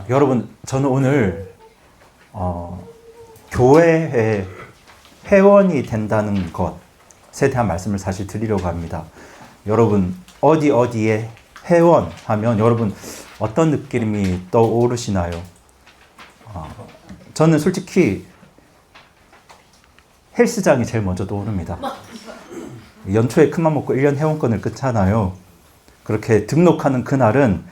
여러분, 저는 오늘 교회의 회원이 된다는 것에 대한 말씀을 사실 드리려고 합니다. 여러분, 어디에 회원하면 여러분 어떤 느낌이 떠오르시나요? 저는 솔직히 헬스장이 제일 먼저 떠오릅니다. 연초에 큰맘 먹고 1년 회원권을 끊잖아요. 그렇게 등록하는 그날은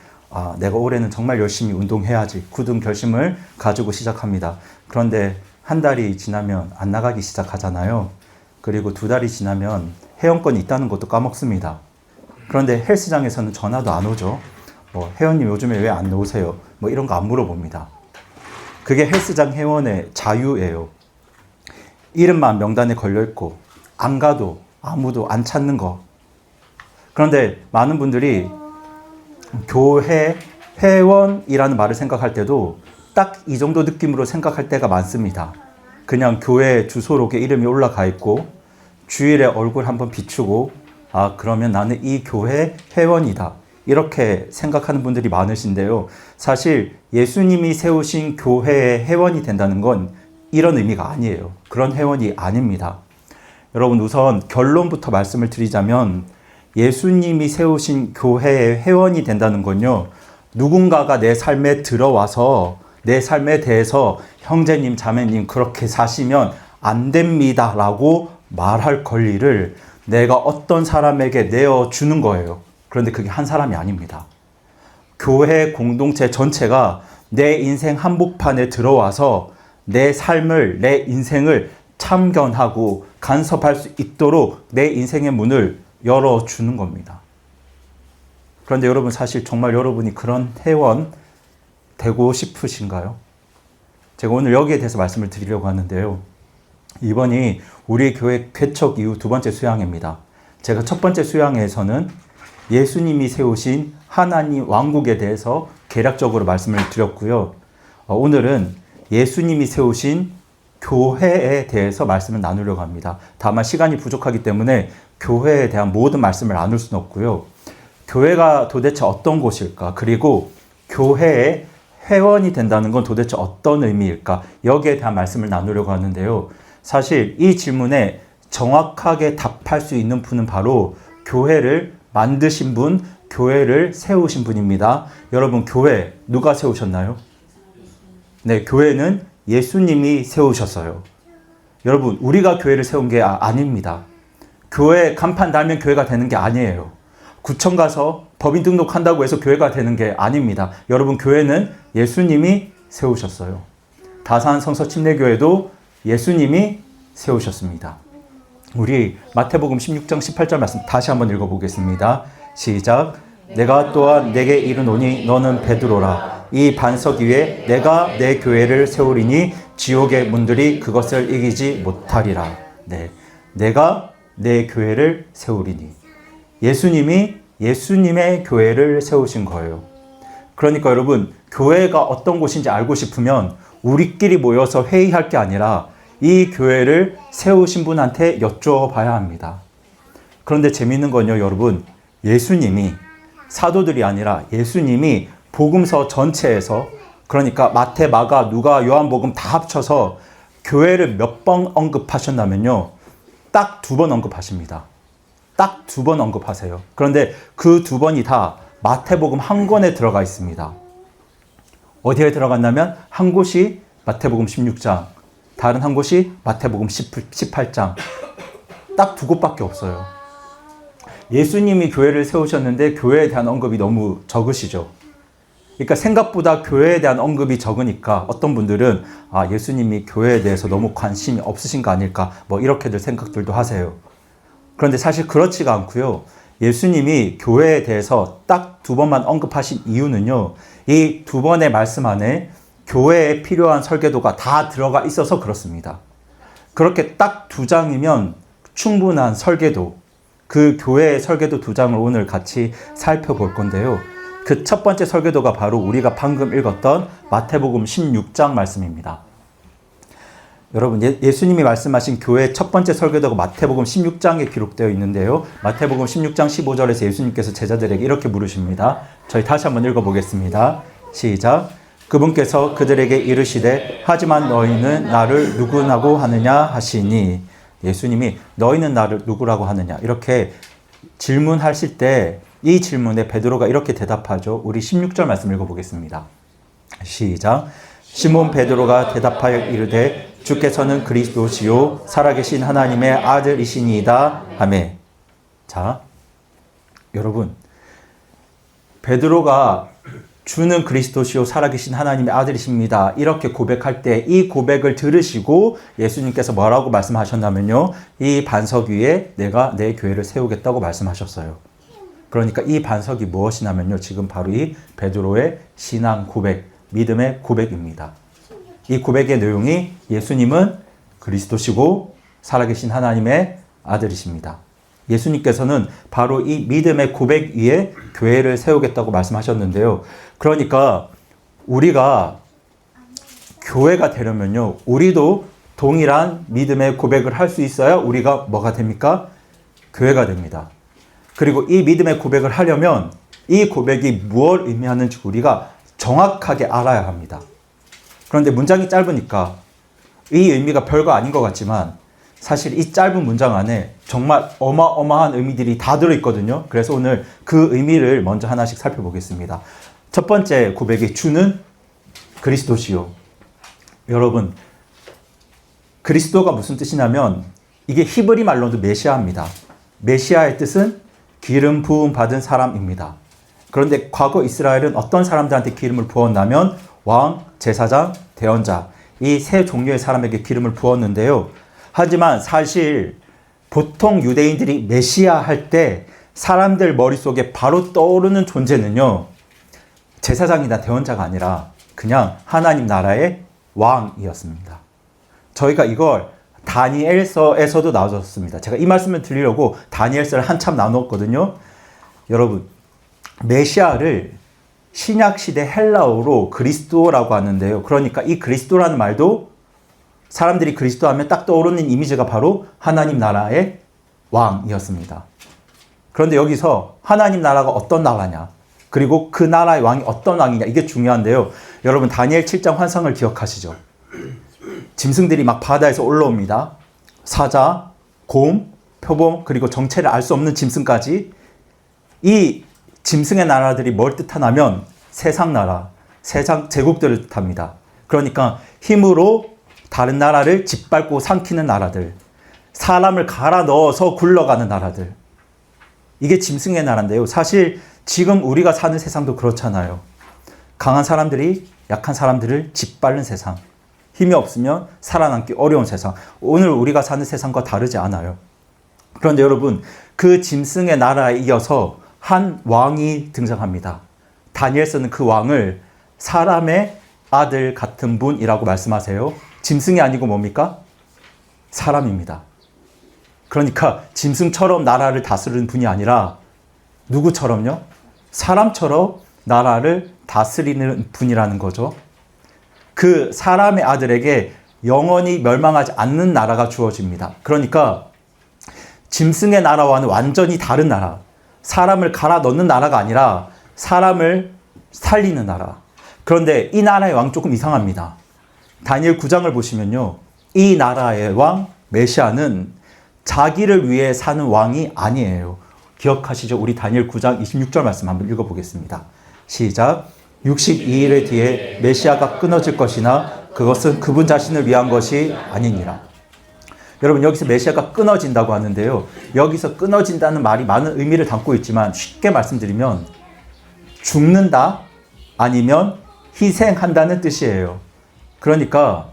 내가 올해는 정말 열심히 운동해야지 굳은 결심을 가지고 시작합니다. 그런데 한 달이 지나면 안 나가기 시작하잖아요. 그리고 2달이 지나면 회원권이 있다는 것도 까먹습니다. 그런데 헬스장에서는 전화도 안 오죠. 회원님 요즘에 왜 안 오세요? 이런 거 안 물어봅니다. 그게 헬스장 회원의 자유예요. 이름만 명단에 걸려있고 안 가도 아무도 안 찾는 거. 그런데 많은 분들이 교회 회원이라는 말을 생각할 때도 딱 이 정도 느낌으로 생각할 때가 많습니다. 그냥 교회 주소록에 이름이 올라가 있고 주일에 얼굴 한번 비추고 그러면 나는 이 교회 회원이다. 이렇게 생각하는 분들이 많으신데요. 사실 예수님이 세우신 교회의 회원이 된다는 건 이런 의미가 아니에요. 그런 회원이 아닙니다. 여러분, 우선 결론부터 말씀을 드리자면 예수님이 세우신 교회의 회원이 된다는 건요, 누군가가 내 삶에 들어와서 내 삶에 대해서 형제님, 자매님 그렇게 사시면 안 됩니다 라고 말할 권리를 내가 어떤 사람에게 내어주는 거예요. 그런데 그게 한 사람이 아닙니다. 교회 공동체 전체가 내 인생 한복판에 들어와서 내 삶을, 내 인생을 참견하고 간섭할 수 있도록 내 인생의 문을 열어주는 겁니다. 그런데 여러분, 사실 정말 여러분이 그런 회원 되고 싶으신가요? 제가 오늘 여기에 대해서 말씀을 드리려고 하는데요. 이번이 우리 교회 개척 이후 2번째 수양회입니다. 제가 첫 번째 수양회에서는 예수님이 세우신 하나님 왕국에 대해서 개략적으로 말씀을 드렸고요. 오늘은 예수님이 세우신 교회에 대해서 말씀을 나누려고 합니다. 다만 시간이 부족하기 때문에 교회에 대한 모든 말씀을 나눌 수는 없고요. 교회가 도대체 어떤 곳일까? 그리고 교회의 회원이 된다는 건 도대체 어떤 의미일까? 여기에 대한 말씀을 나누려고 하는데요. 사실 이 질문에 정확하게 답할 수 있는 분은 바로 교회를 만드신 분, 교회를 세우신 분입니다. 여러분, 교회 누가 세우셨나요? 네, 교회는 예수님이 세우셨어요. 여러분, 우리가 교회를 세운 게 아닙니다. 교회 간판 달면 교회가 되는 게 아니에요. 구청 가서 법인 등록한다고 해서 교회가 되는 게 아닙니다. 여러분, 교회는 예수님이 세우셨어요. 다산 성서 침례교회도 예수님이 세우셨습니다. 우리 마태복음 16장 18절 말씀 다시 한번 읽어보겠습니다. 시작. 내가 또한 내게 이르노니 너는 베드로라. 이 반석 위에 내가 내 교회를 세우리니 지옥의 문들이 그것을 이기지 못하리라. 네, 내가 내 교회를 세우리니. 예수님이 예수님의 교회를 세우신 거예요. 그러니까 여러분, 교회가 어떤 곳인지 알고 싶으면 우리끼리 모여서 회의할 게 아니라 이 교회를 세우신 분한테 여쭤봐야 합니다. 그런데 재미있는 건요, 여러분, 예수님이 사도들이 아니라 예수님이 복음서 전체에서, 그러니까 마태, 마가, 누가, 요한복음 다 합쳐서 교회를 몇 번 언급하셨냐면요, 딱 2번 언급하십니다. 딱 2번 언급하세요. 그런데 그 2번이 다 마태복음 한 권에 들어가 있습니다. 어디에 들어갔냐면 한 곳이 마태복음 16장, 다른 한 곳이 마태복음 18장. 딱 2곳밖에 없어요. 예수님이 교회를 세우셨는데 교회에 대한 언급이 너무 적으시죠. 그러니까 생각보다 교회에 대한 언급이 적으니까 어떤 분들은 예수님이 교회에 대해서 너무 관심이 없으신 거 아닐까, 이렇게들 생각들도 하세요. 그런데 사실 그렇지가 않고요. 예수님이 교회에 대해서 딱 2번만 언급하신 이유는요, 이 2번의 말씀 안에 교회에 필요한 설계도가 다 들어가 있어서 그렇습니다. 그렇게 딱 2장이면 충분한 설계도, 그 교회의 설계도 2장을 오늘 같이 살펴볼 건데요. 그 첫 번째 설계도가 바로 우리가 방금 읽었던 마태복음 16장 말씀입니다. 여러분, 예수님이 말씀하신 교회의 첫 번째 설계도가 마태복음 16장에 기록되어 있는데요. 마태복음 16장 15절에서 예수님께서 제자들에게 이렇게 물으십니다. 저희 다시 한번 읽어보겠습니다. 시작. 그분께서 그들에게 이르시되 하지만 너희는 나를 누구라고 하느냐 하시니 예수님이 너희는 나를 누구라고 하느냐 이렇게 질문하실 때 이 질문에 베드로가 이렇게 대답하죠. 우리 16절 말씀 읽어보겠습니다. 시작. 시몬 베드로가 대답하여 이르되 주께서는 그리스도시요 살아계신 하나님의 아들이시니이다 하매. 자, 여러분, 베드로가 주는 그리스도시요 살아계신 하나님의 아들이십니다 이렇게 고백할 때 이 고백을 들으시고 예수님께서 뭐라고 말씀하셨냐면요, 이 반석 위에 내가 내 교회를 세우겠다고 말씀하셨어요. 그러니까 이 반석이 무엇이냐면요, 지금 바로 이 베드로의 신앙 고백, 믿음의 고백입니다. 이 고백의 내용이 예수님은 그리스도시고 살아계신 하나님의 아들이십니다. 예수님께서는 바로 이 믿음의 고백 위에 교회를 세우겠다고 말씀하셨는데요. 그러니까 우리가 교회가 되려면요, 우리도 동일한 믿음의 고백을 할 수 있어야 우리가 뭐가 됩니까? 교회가 됩니다. 그리고 이 믿음의 고백을 하려면 이 고백이 무엇을 의미하는지 우리가 정확하게 알아야 합니다. 그런데 문장이 짧으니까 이 의미가 별거 아닌 것 같지만 사실 이 짧은 문장 안에 정말 어마어마한 의미들이 다 들어있거든요. 그래서 오늘 그 의미를 먼저 하나씩 살펴보겠습니다. 첫 번째 고백이 주는 그리스도시요. 여러분, 그리스도가 무슨 뜻이냐면 이게 히브리 말로도 메시아입니다. 메시아의 뜻은 기름 부음 받은 사람입니다. 그런데 과거 이스라엘은 어떤 사람들한테 기름을 부었냐면 왕, 제사장, 대언자 이 세 종류의 사람에게 기름을 부었는데요. 하지만 사실 보통 유대인들이 메시아 할 때 사람들 머릿속에 바로 떠오르는 존재는요, 제사장이나 대언자가 아니라 그냥 하나님 나라의 왕이었습니다. 저희가 이걸 다니엘서에서도 나와줬습니다. 제가 이 말씀을 드리려고 다니엘서를 한참 나누었거든요. 여러분, 메시아를 신약시대 헬라어로 그리스도라고 하는데요. 그러니까 이 그리스도라는 말도 사람들이 그리스도 하면 딱 떠오르는 이미지가 바로 하나님 나라의 왕이었습니다. 그런데 여기서 하나님 나라가 어떤 나라냐, 그리고 그 나라의 왕이 어떤 왕이냐, 이게 중요한데요. 여러분, 다니엘 7장 환상을 기억하시죠? 짐승들이 막 바다에서 올라옵니다. 사자, 곰, 표범, 그리고 정체를 알 수 없는 짐승까지. 이 짐승의 나라들이 뭘 뜻하냐면 세상 나라, 세상 제국들을 뜻합니다. 그러니까 힘으로 다른 나라를 짓밟고 삼키는 나라들, 사람을 갈아 넣어서 굴러가는 나라들, 이게 짐승의 나라인데요. 사실 지금 우리가 사는 세상도 그렇잖아요. 강한 사람들이 약한 사람들을 짓밟는 세상, 힘이 없으면 살아남기 어려운 세상, 오늘 우리가 사는 세상과 다르지 않아요. 그런데 여러분, 그 짐승의 나라에 이어서 한 왕이 등장합니다. 다니엘서는 그 왕을 사람의 아들 같은 분이라고 말씀하세요. 짐승이 아니고 뭡니까? 사람입니다. 그러니까 짐승처럼 나라를 다스리는 분이 아니라 누구처럼요? 사람처럼 나라를 다스리는 분이라는 거죠. 그 사람의 아들에게 영원히 멸망하지 않는 나라가 주어집니다. 그러니까 짐승의 나라와는 완전히 다른 나라, 사람을 갈아 넣는 나라가 아니라 사람을 살리는 나라. 그런데 이 나라의 왕 조금 이상합니다. 다니엘 9장을 보시면요, 이 나라의 왕 메시아는 자기를 위해 사는 왕이 아니에요. 기억하시죠? 우리 다니엘 9장 26절 말씀 한번 읽어보겠습니다. 시작. 62일의 뒤에 메시아가 끊어질 것이나 그것은 그분 자신을 위한 것이 아니니라. 여러분, 여기서 메시아가 끊어진다고 하는데요, 여기서 끊어진다는 말이 많은 의미를 담고 있지만 쉽게 말씀드리면 죽는다 아니면 희생한다는 뜻이에요. 그러니까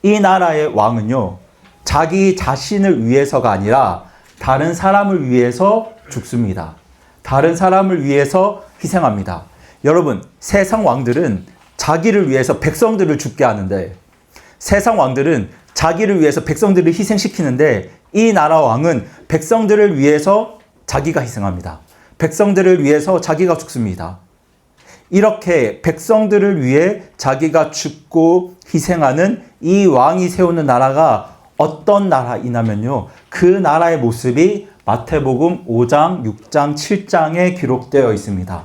이 나라의 왕은요, 자기 자신을 위해서가 아니라 다른 사람을 위해서 죽습니다. 다른 사람을 위해서 희생합니다. 여러분, 세상 왕들은 자기를 위해서 백성들을 죽게 하는데, 세상 왕들은 자기를 위해서 백성들을 희생시키는데, 이 나라 왕은 백성들을 위해서 자기가 희생합니다. 백성들을 위해서 자기가 죽습니다. 이렇게 백성들을 위해 자기가 죽고 희생하는 이 왕이 세우는 나라가 어떤 나라이냐면요, 그 나라의 모습이 마태복음 5장, 6장, 7장에 기록되어 있습니다.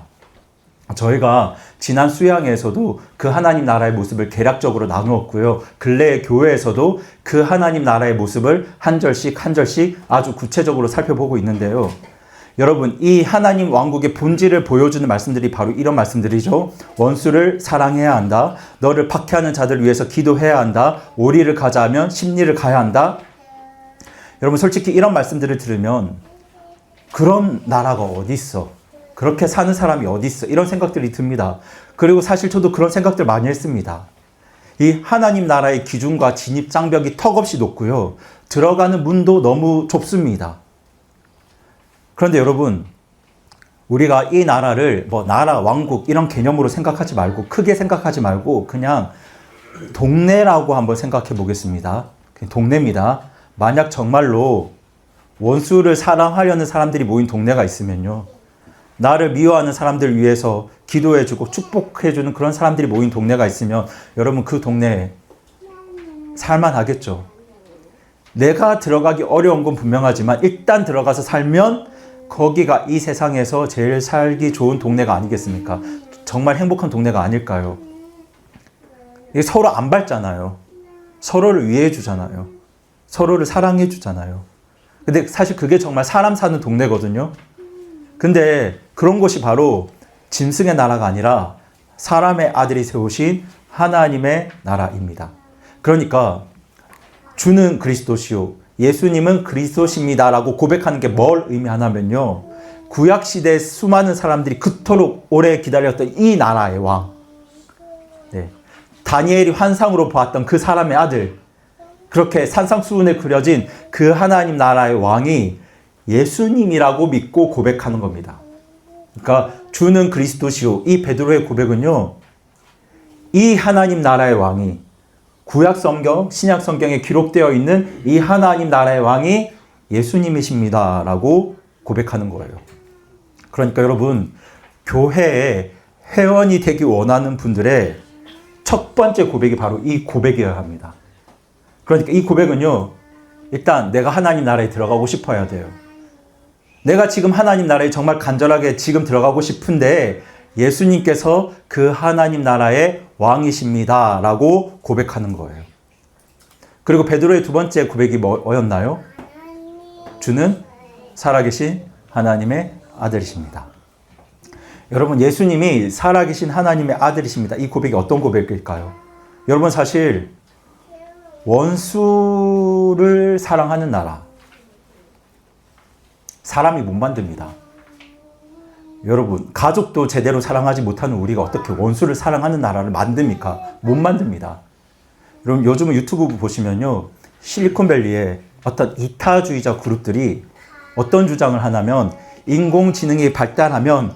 저희가 지난 수양회에서도 그 하나님 나라의 모습을 개략적으로 나누었고요. 근래의 교회에서도 그 하나님 나라의 모습을 한 절씩 한 절씩 아주 구체적으로 살펴보고 있는데요. 여러분, 이 하나님 왕국의 본질을 보여주는 말씀들이 바로 이런 말씀들이죠. 원수를 사랑해야 한다. 너를 박해하는 자들을 위해서 기도해야 한다. 오리를 가자 하면 십리를 가야 한다. 여러분, 솔직히 이런 말씀들을 들으면 그런 나라가 어디 있어? 그렇게 사는 사람이 어디 있어? 이런 생각들이 듭니다. 그리고 사실 저도 그런 생각들 많이 했습니다. 이 하나님 나라의 기준과 진입 장벽이 턱없이 높고요. 들어가는 문도 너무 좁습니다. 그런데 여러분, 우리가 이 나라를 나라, 왕국 이런 개념으로 생각하지 말고, 크게 생각하지 말고 그냥 동네라고 한번 생각해 보겠습니다. 동네입니다. 만약 정말로 원수를 사랑하려는 사람들이 모인 동네가 있으면요, 나를 미워하는 사람들을 위해서 기도해주고 축복해주는 그런 사람들이 모인 동네가 있으면 여러분, 그 동네에 살만하겠죠. 내가 들어가기 어려운 건 분명하지만 일단 들어가서 살면 거기가 이 세상에서 제일 살기 좋은 동네가 아니겠습니까? 정말 행복한 동네가 아닐까요? 이게 서로 안 밟잖아요. 서로를 위해 주잖아요. 서로를 사랑해 주잖아요. 근데 사실 그게 정말 사람 사는 동네거든요. 근데 그런 곳이 바로 짐승의 나라가 아니라 사람의 아들이 세우신 하나님의 나라입니다. 그러니까 주는 그리스도시요, 예수님은 그리스도십니다라고 고백하는 게 뭘 의미하냐면요, 구약시대의 수많은 사람들이 그토록 오래 기다렸던 이 나라의 왕, 다니엘이 환상으로 보았던 그 사람의 아들, 그렇게 산상수훈에 그려진 그 하나님 나라의 왕이 예수님이라고 믿고 고백하는 겁니다. 그러니까 주는 그리스도시요, 이 베드로의 고백은요, 이 하나님 나라의 왕이, 구약성경, 신약성경에 기록되어 있는 이 하나님 나라의 왕이 예수님이십니다라고 고백하는 거예요. 그러니까 여러분, 교회에 회원이 되기 원하는 분들의 첫 번째 고백이 바로 이 고백이어야 합니다. 그러니까 이 고백은요, 일단 내가 하나님 나라에 들어가고 싶어야 돼요. 내가 지금 하나님 나라에 정말 간절하게 지금 들어가고 싶은데 예수님께서 그 하나님 나라의 왕이십니다 라고 고백하는 거예요. 그리고 베드로의 두 번째 고백이 뭐였나요? 주는 살아계신 하나님의 아들이십니다. 여러분, 예수님이 살아계신 하나님의 아들이십니다. 이 고백이 어떤 고백일까요? 여러분, 사실 원수를 사랑하는 나라, 사람이 못 만듭니다. 여러분, 가족도 제대로 사랑하지 못하는 우리가 어떻게 원수를 사랑하는 나라를 만듭니까? 못 만듭니다. 여러분, 요즘은 유튜브 보시면요, 실리콘밸리에 어떤 이타주의자 그룹들이 어떤 주장을 하냐면, 인공지능이 발달하면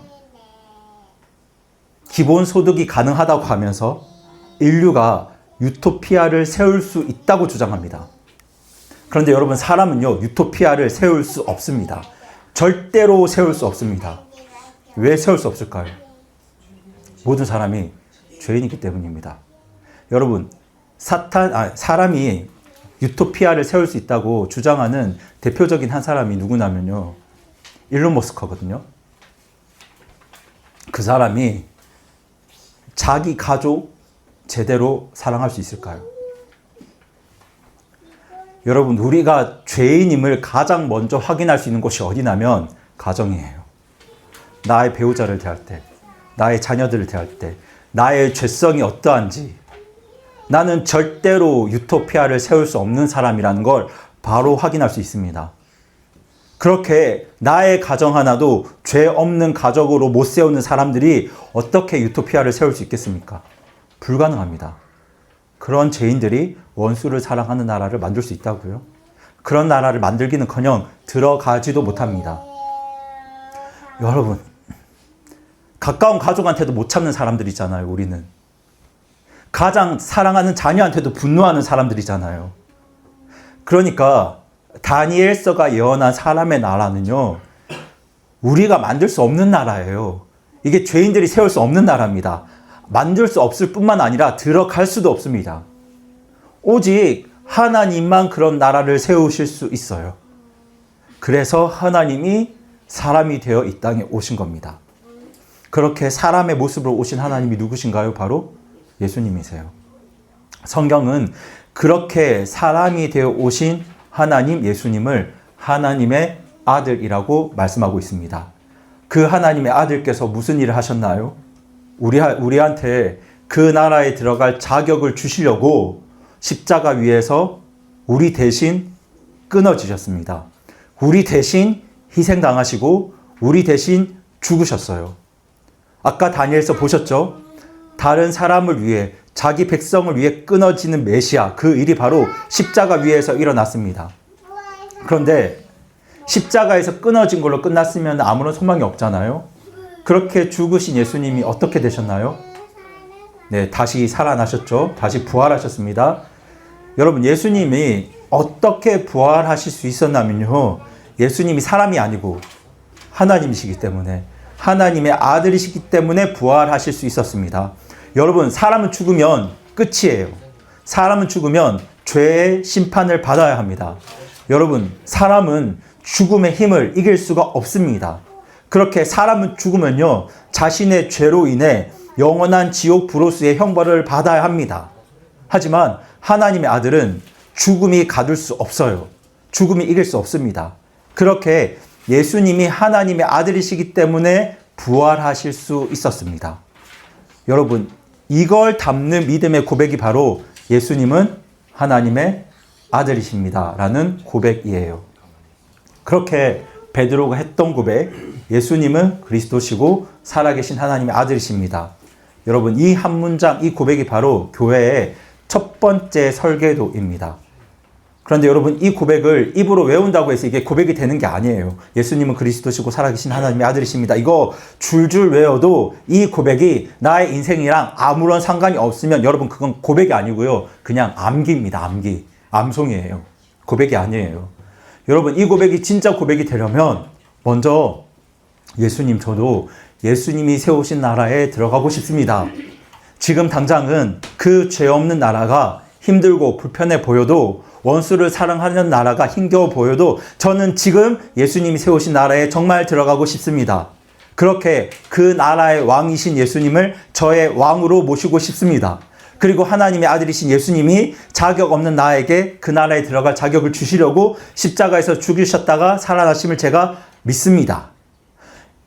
기본소득이 가능하다고 하면서 인류가 유토피아를 세울 수 있다고 주장합니다. 그런데 여러분, 사람은요, 유토피아를 세울 수 없습니다. 절대로 세울 수 없습니다. 왜 세울 수 없을까요? 모든 사람이 죄인이기 때문입니다. 여러분, 사람이 유토피아를 세울 수 있다고 주장하는 대표적인 한 사람이 누구냐면요, 일론 머스크거든요. 그 사람이 자기 가족 제대로 사랑할 수 있을까요? 여러분, 우리가 죄인임을 가장 먼저 확인할 수 있는 곳이 어디냐면 가정이에요. 나의 배우자를 대할 때, 나의 자녀들을 대할 때, 나의 죄성이 어떠한지, 나는 절대로 유토피아를 세울 수 없는 사람이라는 걸 바로 확인할 수 있습니다. 그렇게 나의 가정 하나도 죄 없는 가족으로 못 세우는 사람들이 어떻게 유토피아를 세울 수 있겠습니까? 불가능합니다. 그런 죄인들이 원수를 사랑하는 나라를 만들 수 있다고요? 그런 나라를 만들기는커녕 들어가지도 못합니다. 여러분, 가까운 가족한테도 못 참는 사람들이잖아요, 우리는. 가장 사랑하는 자녀한테도 분노하는 사람들이잖아요. 그러니까 다니엘서가 예언한 사람의 나라는요, 우리가 만들 수 없는 나라예요. 이게 죄인들이 세울 수 없는 나라입니다. 만들 수 없을 뿐만 아니라 들어갈 수도 없습니다. 오직 하나님만 그런 나라를 세우실 수 있어요. 그래서 하나님이 사람이 되어 이 땅에 오신 겁니다. 그렇게 사람의 모습으로 오신 하나님이 누구신가요? 바로 예수님이세요. 성경은 그렇게 사람이 되어 오신 하나님 예수님을 하나님의 아들이라고 말씀하고 있습니다. 그 하나님의 아들께서 무슨 일을 하셨나요? 우리한테 그 나라에 들어갈 자격을 주시려고 십자가 위에서 우리 대신 끊어지셨습니다. 우리 대신 희생당하시고 우리 대신 죽으셨어요. 아까 다니엘서 보셨죠? 다른 사람을 위해, 자기 백성을 위해 끊어지는 메시아, 그 일이 바로 십자가 위에서 일어났습니다. 그런데 십자가에서 끊어진 걸로 끝났으면 아무런 소망이 없잖아요. 그렇게 죽으신 예수님이 어떻게 되셨나요? 네, 다시 살아나셨죠. 다시 부활하셨습니다. 여러분, 예수님이 어떻게 부활하실 수 있었냐면요, 예수님이 사람이 아니고 하나님이시기 때문에, 하나님의 아들이시기 때문에 부활하실 수 있었습니다. 여러분, 사람은 죽으면 끝이에요. 사람은 죽으면 죄의 심판을 받아야 합니다. 여러분, 사람은 죽음의 힘을 이길 수가 없습니다. 그렇게 사람은 죽으면요, 자신의 죄로 인해 영원한 지옥 불호수의 형벌을 받아야 합니다. 하지만 하나님의 아들은 죽음이 가둘 수 없어요. 죽음이 이길 수 없습니다. 그렇게 예수님이 하나님의 아들이시기 때문에 부활하실 수 있었습니다. 여러분, 이걸 담는 믿음의 고백이 바로 예수님은 하나님의 아들이십니다 라는 고백이에요. 그렇게 베드로가 했던 고백, 예수님은 그리스도시고 살아계신 하나님의 아들이십니다. 여러분, 이 한 문장, 이 고백이 바로 교회의 첫 번째 설계도입니다. 그런데 여러분, 이 고백을 입으로 외운다고 해서 이게 고백이 되는 게 아니에요. 예수님은 그리스도시고 살아계신 하나님의 아들이십니다. 이거 줄줄 외워도 이 고백이 나의 인생이랑 아무런 상관이 없으면 여러분, 그건 고백이 아니고요, 그냥 암기입니다. 암기. 암송이에요. 고백이 아니에요. 여러분, 이 고백이 진짜 고백이 되려면 먼저 예수님, 저도 예수님이 세우신 나라에 들어가고 싶습니다. 지금 당장은 그 죄 없는 나라가 힘들고 불편해 보여도, 원수를 사랑하는 나라가 힘겨워 보여도 저는 지금 예수님이 세우신 나라에 정말 들어가고 싶습니다. 그렇게 그 나라의 왕이신 예수님을 저의 왕으로 모시고 싶습니다. 그리고 하나님의 아들이신 예수님이 자격 없는 나에게 그 나라에 들어갈 자격을 주시려고 십자가에서 죽으셨다가 살아나심을 제가 믿습니다.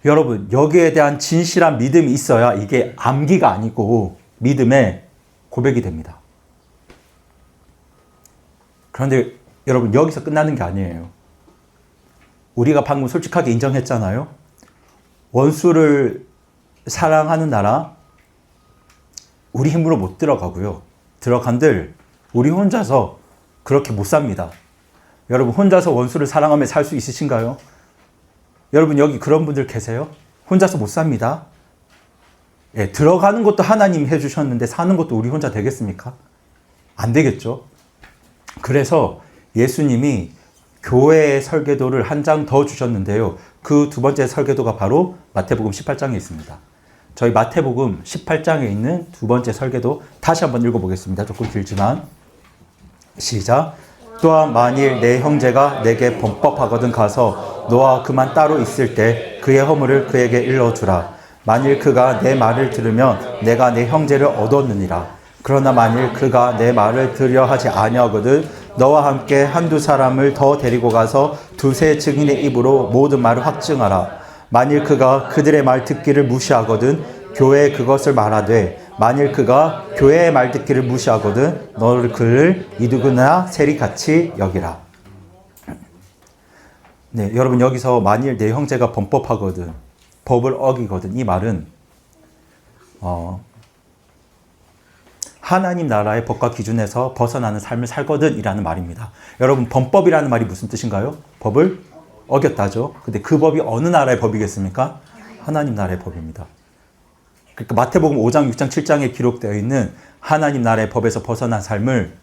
여러분, 여기에 대한 진실한 믿음이 있어야 이게 암기가 아니고 믿음의 고백이 됩니다. 그런데 여러분, 여기서 끝나는 게 아니에요. 우리가 방금 솔직하게 인정했잖아요. 원수를 사랑하는 나라, 우리 힘으로 못 들어가고요. 들어간들 우리 혼자서 그렇게 못 삽니다. 여러분, 혼자서 원수를 사랑하며 살 수 있으신가요? 여러분, 여기 그런 분들 계세요? 혼자서 못 삽니다. 예, 들어가는 것도 하나님이 해주셨는데 사는 것도 우리 혼자 되겠습니까? 안 되겠죠. 그래서 예수님이 교회의 설계도를 한 장 더 주셨는데요. 그 두 번째 설계도가 바로 마태복음 18장에 있습니다. 저희 마태복음 18장에 있는 두 번째 설계도 다시 한번 읽어보겠습니다. 조금 길지만. 시작. 또한 만일 내 형제가 내게 범법하거든 가서 너와 그만 따로 있을 때 그의 허물을 그에게 일러주라. 만일 그가 내 말을 들으면 내가 내 형제를 얻었느니라. 그러나 만일 그가 내 말을 들으려 하지 아니하거든 너와 함께 한두 사람을 더 데리고 가서 두세 증인의 입으로 모든 말을 확증하라. 만일 그가 그들의 말 듣기를 무시하거든 교회에 그것을 말하되 만일 그가 교회의 말 듣기를 무시하거든 너를 그를 이두거나 세리같이 여기라. 네, 여러분, 여기서 만일 내 형제가 범법하거든, 법을 어기거든, 이 말은 하나님 나라의 법과 기준에서 벗어나는 삶을 살거든 이라는 말입니다. 여러분, 범법이라는 말이 무슨 뜻인가요? 법을 어겼다죠. 근데 그 법이 어느 나라의 법이겠습니까? 하나님 나라의 법입니다. 그러니까 마태복음 5장, 6장, 7장에 기록되어 있는 하나님 나라의 법에서 벗어난 삶을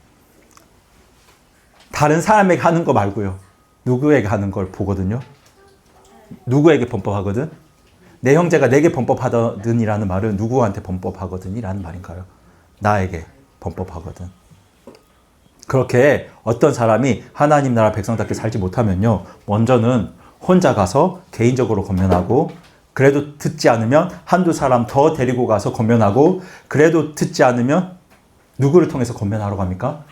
다른 사람에게 하는 거 말고요, 누구에게 하는 걸 보거든요. 누구에게 범법하거든? 내 형제가 내게 범법하거든 이라는 말은 누구한테 범법하거든 이라는 말인가요? 나에게 범법하거든. 그렇게 어떤 사람이 하나님 나라 백성답게 살지 못하면요, 먼저는 혼자 가서 개인적으로 권면하고 그래도 듣지 않으면 한두 사람 더 데리고 가서 권면하고, 그래도 듣지 않으면 누구를 통해서 권면하라고 합니까?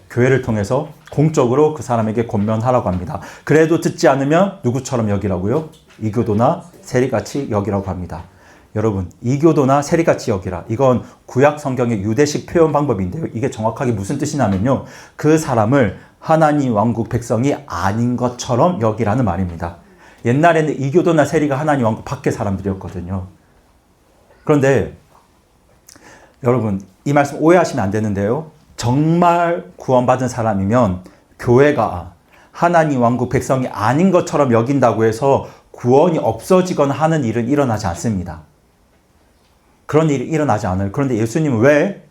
교회를 통해서 공적으로 그 사람에게 권면하라고 합니다. 그래도 듣지 않으면 누구처럼 여기라고요? 이교도나 세리같이 여기라고 합니다. 여러분, 이교도나 세리같이 여기라. 이건 구약 성경의 유대식 표현 방법인데요. 이게 정확하게 무슨 뜻이냐면요. 그 사람을 하나님 왕국 백성이 아닌 것처럼 여기라는 말입니다. 옛날에는 이교도나 세리가 하나님 왕국 밖의 사람들이었거든요. 그런데 여러분, 이 말씀 오해하시면 안 되는데요. 정말 구원받은 사람이면 교회가 하나님 왕국 백성이 아닌 것처럼 여긴다고 해서 구원이 없어지거나 하는 일은 일어나지 않습니다. 그런 일이 일어나지 않아요. 그런데 예수님은 왜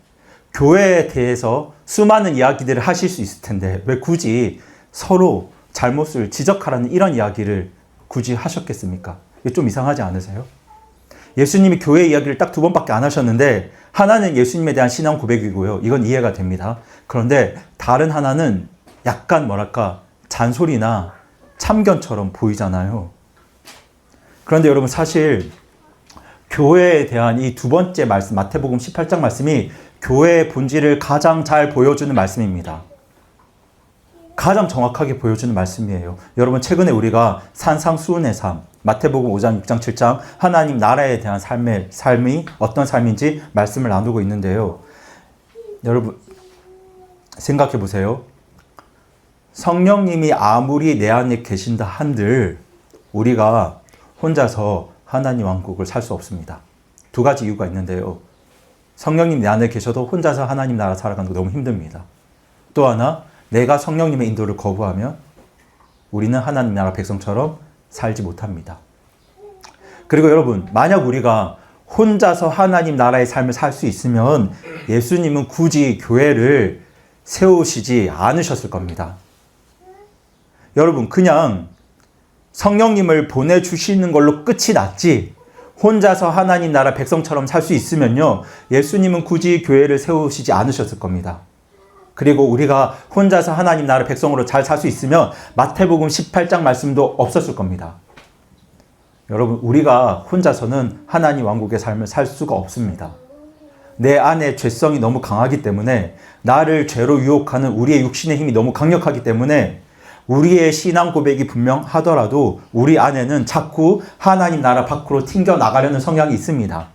교회에 대해서 수많은 이야기들을 하실 수 있을 텐데 왜 굳이 서로 잘못을 지적하라는 이런 이야기를 굳이 하셨겠습니까? 이게 좀 이상하지 않으세요? 예수님이 교회 이야기를 딱 2번밖에 안 하셨는데 하나는 예수님에 대한 신앙 고백이고요. 이건 이해가 됩니다. 그런데 다른 하나는 약간 뭐랄까 잔소리나 참견처럼 보이잖아요. 그런데 여러분 사실 교회에 대한 이 2번째 말씀, 마태복음 18장 말씀이 교회의 본질을 가장 잘 보여주는 말씀입니다. 가장 정확하게 보여주는 말씀이에요. 여러분 최근에 우리가 산상수훈의 삶, 마태복음 5장, 6장, 7장 하나님 나라에 대한 삶이 어떤 삶인지 말씀을 나누고 있는데요. 여러분 생각해 보세요. 성령님이 아무리 내 안에 계신다 한들 우리가 혼자서 하나님 왕국을 살 수 없습니다. 2가지 이유가 있는데요. 성령님 내 안에 계셔도 혼자서 하나님 나라 살아가는 거 너무 힘듭니다. 또 하나, 내가 성령님의 인도를 거부하면 우리는 하나님 나라 백성처럼 살지 못합니다. 그리고 여러분, 만약 우리가 혼자서 하나님 나라의 삶을 살 수 있으면 예수님은 굳이 교회를 세우시지 않으셨을 겁니다. 여러분, 그냥 성령님을 보내주시는 걸로 끝이 났지 혼자서 하나님 나라 백성처럼 살 수 있으면요 예수님은 굳이 교회를 세우시지 않으셨을 겁니다. 그리고 우리가 혼자서 하나님 나라 백성으로 잘 살 수 있으면 마태복음 18장 말씀도 없었을 겁니다. 여러분 우리가 혼자서는 하나님 왕국의 삶을 살 수가 없습니다. 내 안에 죄성이 너무 강하기 때문에 나를 죄로 유혹하는 우리의 육신의 힘이 너무 강력하기 때문에 우리의 신앙 고백이 분명하더라도 우리 안에는 자꾸 하나님 나라 밖으로 튕겨나가려는 성향이 있습니다.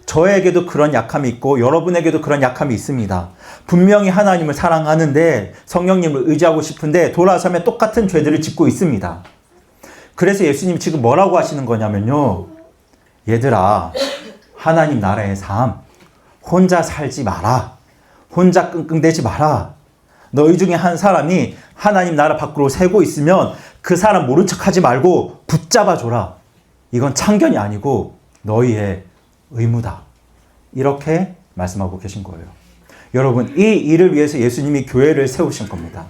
저에게도 그런 약함이 있고 여러분에게도 그런 약함이 있습니다. 분명히 하나님을 사랑하는데 성령님을 의지하고 싶은데 돌아서면 똑같은 죄들을 짓고 있습니다. 그래서 예수님이 지금 뭐라고 하시는 거냐면요. 얘들아, 하나님 나라의 삶 혼자 살지 마라. 혼자 끙끙대지 마라. 너희 중에 한 사람이 하나님 나라 밖으로 새고 있으면 그 사람 모른 척하지 말고 붙잡아줘라. 이건 참견이 아니고 너희의 의무다. 이렇게 말씀하고 계신 거예요. 여러분, 이 일을 위해서 예수님이 교회를 세우신 겁니다.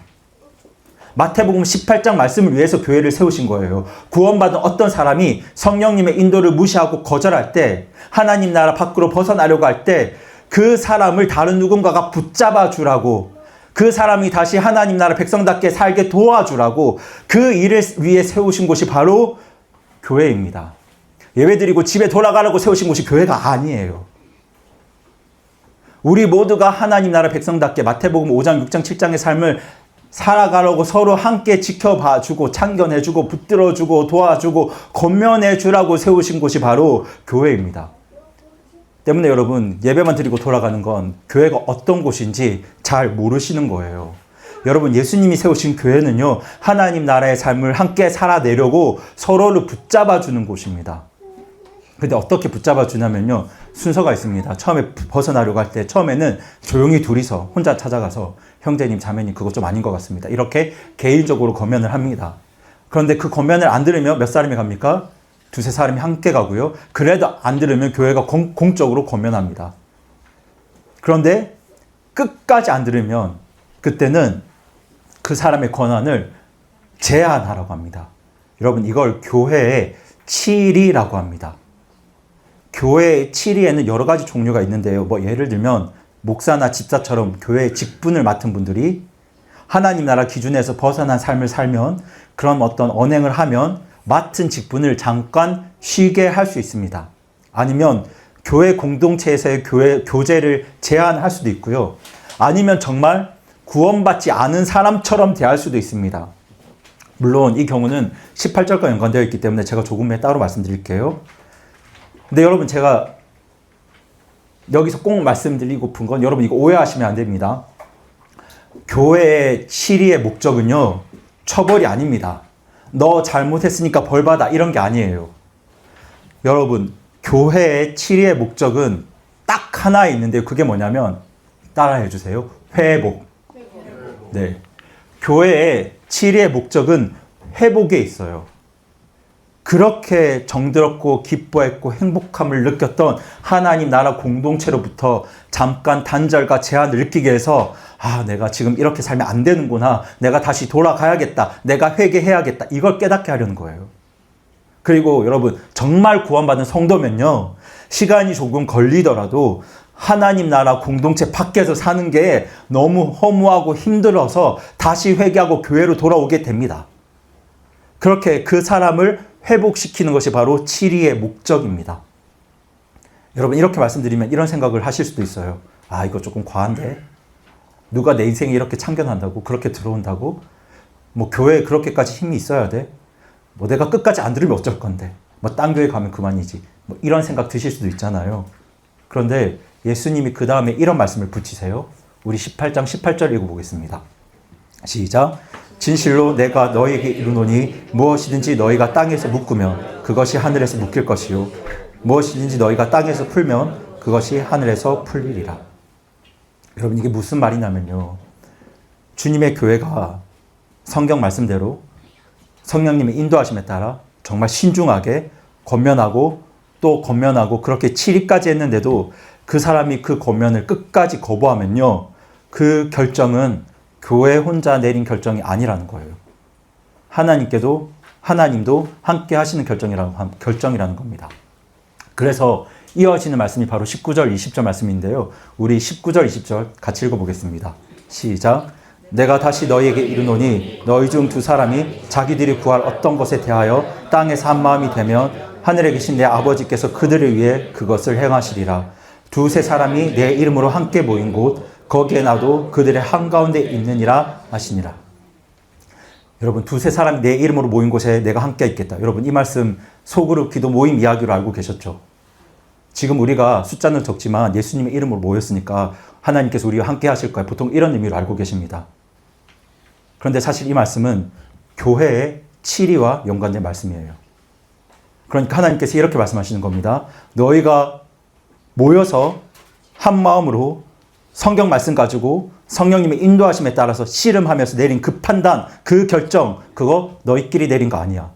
마태복음 18장 말씀을 위해서 교회를 세우신 거예요. 구원받은 어떤 사람이 성령님의 인도를 무시하고 거절할 때, 하나님 나라 밖으로 벗어나려고 할 때 그 사람을 다른 누군가가 붙잡아 주라고, 그 사람이 다시 하나님 나라 백성답게 살게 도와주라고 그 일을 위해 세우신 곳이 바로 교회입니다. 예배드리고 집에 돌아가라고 세우신 곳이 교회가 아니에요. 우리 모두가 하나님 나라 백성답게 마태복음 5장, 6장, 7장의 삶을 살아가려고 서로 함께 지켜봐주고 참견해주고 붙들어주고 도와주고 권면해주라고 세우신 곳이 바로 교회입니다. 때문에 여러분 예배만 드리고 돌아가는 건 교회가 어떤 곳인지 잘 모르시는 거예요. 여러분 예수님이 세우신 교회는요 하나님 나라의 삶을 함께 살아내려고 서로를 붙잡아주는 곳입니다. 근데 어떻게 붙잡아주냐면요 순서가 있습니다. 처음에 벗어나려고 할 때 처음에는 조용히 둘이서 혼자 찾아가서 형제님 자매님 그거 좀 아닌 것 같습니다. 이렇게 개인적으로 권면을 합니다. 그런데 그 권면을 안 들으면 몇 사람이 갑니까? 2-3사람이 함께 가고요. 그래도 안 들으면 교회가 공적으로 권면합니다. 그런데 끝까지 안 들으면 그때는 그 사람의 권한을 제한하라고 합니다. 여러분 이걸 교회의 치리라고 합니다. 교회의 치리에는 여러 가지 종류가 있는데요. 뭐 예를 들면 목사나 집사처럼 교회의 직분을 맡은 분들이 하나님 나라 기준에서 벗어난 삶을 살면 그런 어떤 언행을 하면 맡은 직분을 잠깐 쉬게 할 수 있습니다. 아니면 교회 공동체에서의 교제를 제한할 수도 있고요. 아니면 정말 구원받지 않은 사람처럼 대할 수도 있습니다. 물론 이 경우는 18절과 연관되어 있기 때문에 제가 조금 후에 따로 말씀드릴게요. 근데 여러분, 제가 여기서 꼭 말씀드리고픈 건, 여러분 이거 오해하시면 안 됩니다. 교회의 치리의 목적은요, 처벌이 아닙니다. 너 잘못했으니까 벌받아, 이런 게 아니에요. 여러분, 교회의 치리의 목적은 딱 하나 있는데, 그게 뭐냐면, 따라해 주세요. 회복. 네. 교회의 치리의 목적은 회복에 있어요. 그렇게 정들었고 기뻐했고 행복함을 느꼈던 하나님 나라 공동체로부터 잠깐 단절과 제한을 느끼게 해서, 내가 지금 이렇게 살면 안 되는구나. 내가 다시 돌아가야겠다. 내가 회개해야겠다. 이걸 깨닫게 하려는 거예요. 그리고 여러분, 정말 구원받은 성도면요, 시간이 조금 걸리더라도 하나님 나라 공동체 밖에서 사는 게 너무 허무하고 힘들어서 다시 회개하고 교회로 돌아오게 됩니다. 그렇게 그 사람을 회복시키는 것이 바로 치리의 목적입니다. 여러분, 이렇게 말씀드리면 이런 생각을 하실 수도 있어요. 이거 조금 과한데? 누가 내 인생에 이렇게 참견한다고? 그렇게 들어온다고? 뭐 교회에 그렇게까지 힘이 있어야 돼? 뭐 내가 끝까지 안 들으면 어쩔 건데? 뭐 딴 교회 가면 그만이지. 뭐 이런 생각 드실 수도 있잖아요. 그런데 예수님이 그 다음에 이런 말씀을 붙이세요. 우리 18장 18절 읽어보겠습니다. 시작. 진실로 내가 너희에게 이르노니 무엇이든지 너희가 땅에서 묶으면 그것이 하늘에서 묶일 것이요 무엇이든지 너희가 땅에서 풀면 그것이 하늘에서 풀리리라. 여러분, 이게 무슨 말이냐면요, 주님의 교회가 성경 말씀대로 성령님의 인도하심에 따라 정말 신중하게 권면하고 또 권면하고 그렇게 7일까지 했는데도 그 사람이 그 권면을 끝까지 거부하면요, 그 결정은 교회 혼자 내린 결정이 아니라는 거예요. 하나님도 함께 하시는 결정이라는 겁니다. 그래서 이어지는 말씀이 바로 19절, 20절 말씀인데요. 우리 19절, 20절 같이 읽어보겠습니다. 시작. 내가 다시 너희에게 이르노니 너희 중 두 사람이 자기들이 구할 어떤 것에 대하여 땅에서 한 마음이 되면 하늘에 계신 내 아버지께서 그들을 위해 그것을 행하시리라. 두세 사람이 내 이름으로 함께 모인 곳 거기에 나도 그들의 한가운데 있느니라 하시니라. 여러분, 두세 사람이 내 이름으로 모인 곳에 내가 함께 있겠다. 여러분, 이 말씀 소그룹 기도 모임 이야기로 알고 계셨죠? 지금 우리가 숫자는 적지만 예수님의 이름으로 모였으니까 하나님께서 우리와 함께 하실 거야. 보통 이런 의미로 알고 계십니다. 그런데 사실 이 말씀은 교회의 치리와 연관된 말씀이에요. 그러니까 하나님께서 이렇게 말씀하시는 겁니다. 너희가 모여서 한 마음으로 성경 말씀 가지고 성령님의 인도하심에 따라서 씨름하면서 내린 그 판단, 그 결정, 그거 너희끼리 내린 거 아니야.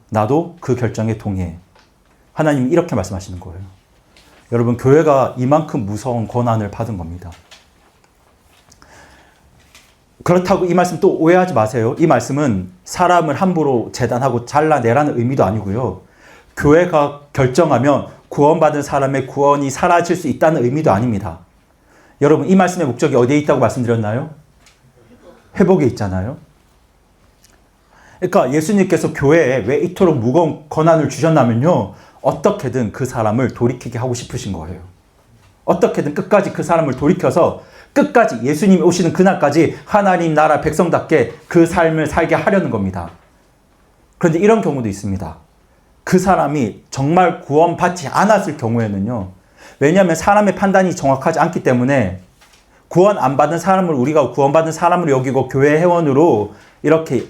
나도 그 결정에 동의해. 하나님이 이렇게 말씀하시는 거예요. 여러분, 교회가 이만큼 무서운 권한을 받은 겁니다. 그렇다고 이 말씀 또 오해하지 마세요. 이 말씀은 사람을 함부로 재단하고 잘라내라는 의미도 아니고요. 교회가 결정하면 구원받은 사람의 구원이 사라질 수 있다는 의미도 아닙니다. 여러분, 이 말씀의 목적이 어디에 있다고 말씀드렸나요? 회복에 있잖아요. 그러니까 예수님께서 교회에 왜 이토록 무거운 권한을 주셨냐면요, 어떻게든 그 사람을 돌이키게 하고 싶으신 거예요. 어떻게든 끝까지 그 사람을 돌이켜서 끝까지 예수님이 오시는 그날까지 하나님 나라 백성답게 그 삶을 살게 하려는 겁니다. 그런데 이런 경우도 있습니다. 그 사람이 정말 구원받지 않았을 경우에는요, 왜냐하면 사람의 판단이 정확하지 않기 때문에 구원 안 받은 사람을 우리가 구원받은 사람으로 여기고 교회 회원으로 이렇게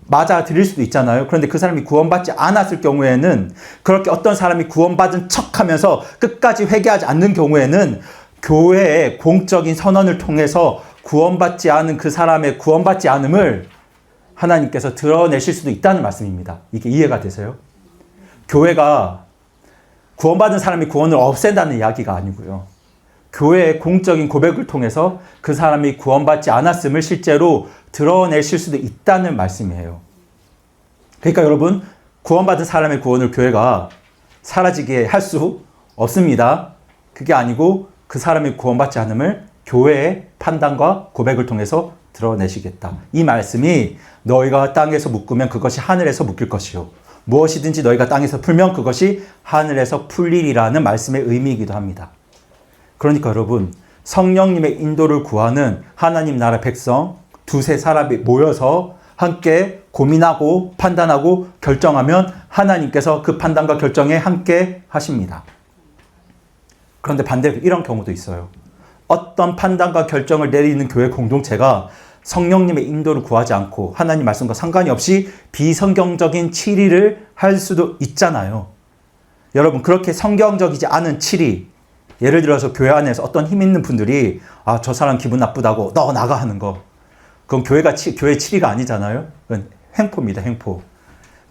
맞아들일 수도 있잖아요. 그런데 그 사람이 구원받지 않았을 경우에는, 그렇게 어떤 사람이 구원받은 척하면서 끝까지 회개하지 않는 경우에는 교회의 공적인 선언을 통해서 구원받지 않은 그 사람의 구원받지 않음을 하나님께서 드러내실 수도 있다는 말씀입니다. 이게 이해가 되세요? 교회가 구원받은 사람이 구원을 없앤다는 이야기가 아니고요. 교회의 공적인 고백을 통해서 그 사람이 구원받지 않았음을 실제로 드러내실 수도 있다는 말씀이에요. 그러니까 여러분, 구원받은 사람의 구원을 교회가 사라지게 할 수 없습니다. 그게 아니고 그 사람이 구원받지 않음을 교회의 판단과 고백을 통해서 드러내시겠다. 이 말씀이 너희가 땅에서 묶으면 그것이 하늘에서 묶일 것이요 무엇이든지 너희가 땅에서 풀면 그것이 하늘에서 풀리리라는 말씀의 의미이기도 합니다. 그러니까 여러분, 성령님의 인도를 구하는 하나님 나라 백성 두세 사람이 모여서 함께 고민하고 판단하고 결정하면 하나님께서 그 판단과 결정에 함께 하십니다. 그런데 반대로 이런 경우도 있어요. 어떤 판단과 결정을 내리는 교회 공동체가 성령님의 인도를 구하지 않고 하나님 말씀과 상관이 없이 비성경적인 치리를 할 수도 있잖아요. 여러분, 그렇게 성경적이지 않은 치리, 예를 들어서 교회 안에서 어떤 힘 있는 분들이 저 사람 기분 나쁘다고 너 나가 하는 거, 그건 교회 치리가 아니잖아요. 그건 횡포입니다. 횡포.